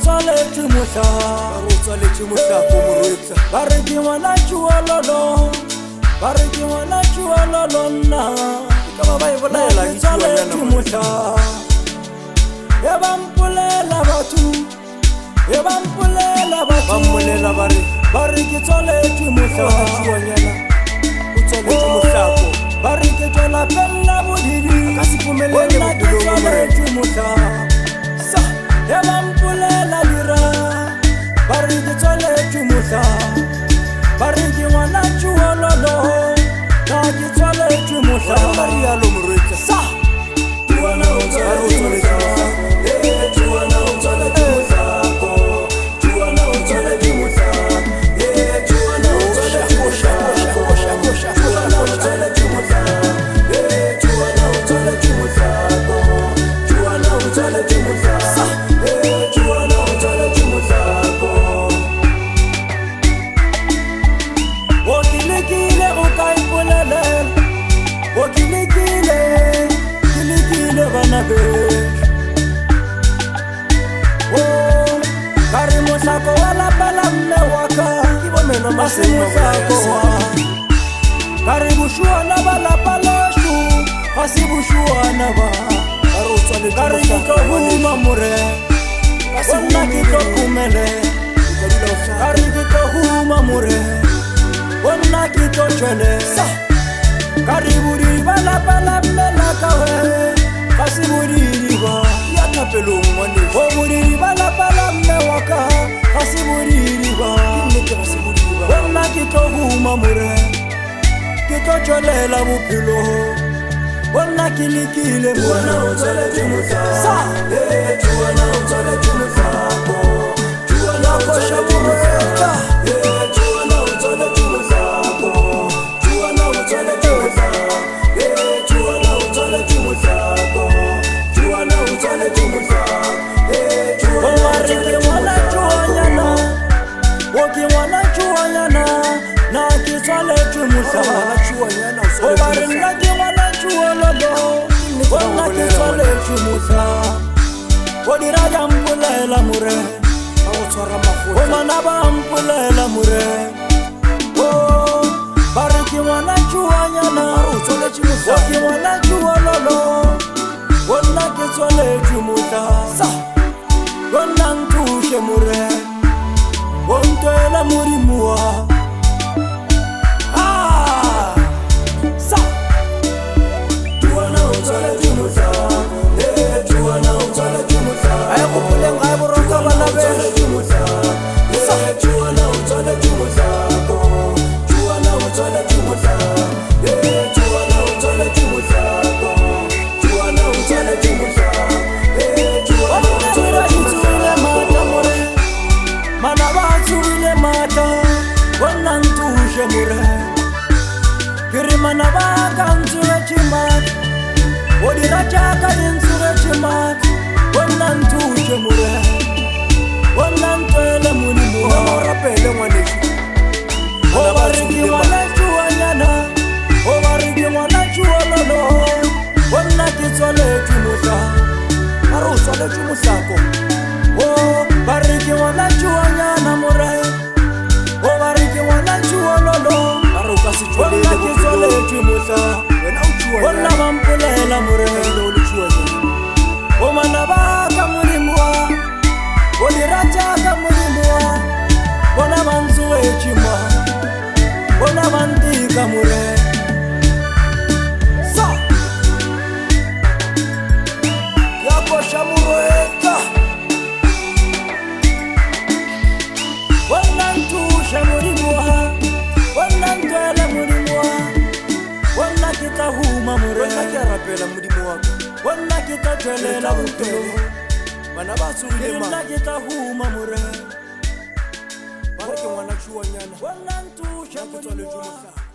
tswaletse mohla Ba re tswaletse mohlako morwetsa ba re ke ngwana tšhuololo ba re ke ngwana tšhuololo nna ka ba ba e bolaela ke tswaletse mohla e ba mpolela batho e ba mpolela ba batho mmolela ba re ke tswaletse mohla tšhuanyana o tswaletse mohlako ba re ke tswela pella bodidi ka se phomelele nna ke bophelong mo re tswaletse mohla sa e ba mpolela dira ba re ke tswaletse mohla ba re ke ngwana tšhuololo na ke tswaletse mohla ba rialo morwetsa sa tšhuana o tswaletse mohla tšhuana o tswaletse mohlako tšhuana o tswaletse mohla tšhuana o tswaletse mohlako tšhuana o tswaletse mohla tšhuana o tswaletse mohlako tšhuana o tswaletse mohla tšhuana o tswaletse mohlako o kilekile o ka ipolelela o kilekile bana beso ka re mohlako wa lapa la mme wa ka a se mohlako wa ka re bošuana ba lapa leso ga se bošuana ba ka re ke tlo huma more gonna ke tlo khumele ka re ke tlo huma more gonna ke tlo tšwele ka re bodiri ba lapa la mme la ka we ga se bodiri ba ya thapelong ngwaneso go bodiri ba lapa la mme wa ka ga se bodiri ba nnete ga se bodiri ba gonna ke tlo huma more ke tlo tšwelela bophelo gonna ke lekile Tšhuana o tswaletse mohlako sa Tšhuana o tswaletse mohlako Tšhuana o koša tswaletse moreka Tšhuana o tswaletse mohlako Tšhuana o tswaletse mohlako Tšhuana o tswaletse mohlako Tšhuana o tswaletse mohlako o wa re ke ngwana tšhuanyana o ke ngwana tšhuanyana na ke tswaletše mohlala Tšhuanyana o o ba tswaletse re nna ke ngwana tšhuololo gonna ke tswaletše mohla o dira ja mpolela more ba go tshwara o makgotla mana ba mpolela more o ba re ke ngwana tšhuanyana o tswaletše o mohlako ke ngwana tšhuololo gonna ke tswaletše mohla sa gonna nthuše more o ntwela modimo wa sa Tšhuana o tswaletse mohlako Tšhuana o tswaletse mohlako a ye gopoleng ga e borotsa bana beso Tšhuana o tswaletse mohlako Tšhuana o tswaletse mohlako Tšhuana o tswaletse mohlako Tšhuana o tswaletse mohlako Tšhuana o tswaletse mohlako mana ba tsogile mata gonna nthuše more ke re mana ba ka ntsogetše mata o dira jaaka di ntsogetše mata gonna nthuše more gonna ntwele modimo Ba mo rapele ngwaneso o ba re ke ngwana tšhuanyana o ba re ke ngwana tšhuololo gonna ke tswaletše mohla Ba re o tswaletše mohlako o ba re ke ngwana tšhuanyana morae o ba re ke ngwana tšhuololo Ba re o ka se gonna tšwelele ke tswaletše mohla Wena o gonna tšhuanyana ba mpolela morae o le tšhuanyana o mana ba ka modimo wa o dira jaaka modimo wa bona ba ntsogetše ma bona ba ntika more sa ya koša morweka bona nthuša modimo wa bona ntwele modimo wa bona ke tla huma Wena moreka ke a rapela modimo wa ka gonna ke tla tšwelela bophelo Bana ba tsogile ke mang nna ke tla huma more Ba re ke ngwana tšhuanyana gonna nthuša Ke tswaletše mohlako